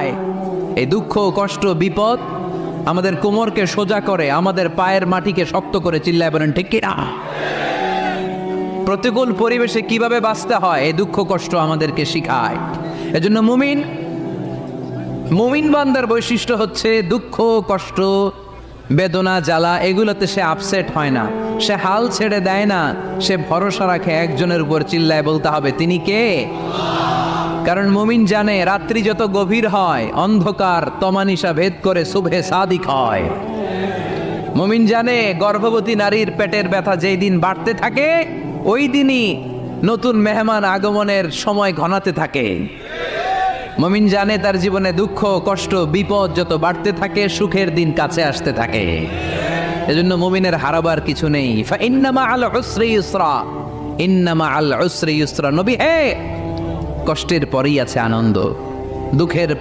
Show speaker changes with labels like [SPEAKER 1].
[SPEAKER 1] শিখায়। এই দুঃখ, কষ্ট, বিপদ আমাদের কোমরকে সোজা করে, আমাদের পায়ের মাটিকে শক্ত করে। চিল্লায় বলেন ঠিক কিনা? প্রতিকূল পরিবেশে কিভাবে বাঁচতে হয় এই দুঃখ কষ্ট আমাদেরকে শিখায়। এজন্য মুমিন বান্দার বৈশিষ্ট্য হচ্ছে দুঃখ কষ্ট বেদনা জ্বালা এগুলোতে সে আপসেট হয় না, সে হাল ছেড়ে দেয় না, সে ভরসা রাখে একজনের উপর। চিল্লায় বলতে হবে তিনি কে? কারণ মুমিন জানে রাত্রি যত গভীর হয় অন্ধকার তমানিসা ভেদ করে সুবহে সাদিক হয়। মুমিন জানে গর্ভবতী নারীর পেটের ব্যথা যেই দিন বাড়তে থাকে ওই দিনই নতুন মেহমান আগমনের সময় ঘনাতে থাকে। মুমিন জানে তার জীবনে দুঃখ কষ্ট বিপদ যত বাড়তে থাকে সুখের দিন কাছে আসতে থাকে। এজন্য মুমিনের হারাবার কিছু নেই। ফাইন্না মাআল উসরি ইউসরা, ইন্না মাআল উসরি ইউসরা। নবী হে, কষ্টের পরেই আছে আনন্দ, দুঃখের পর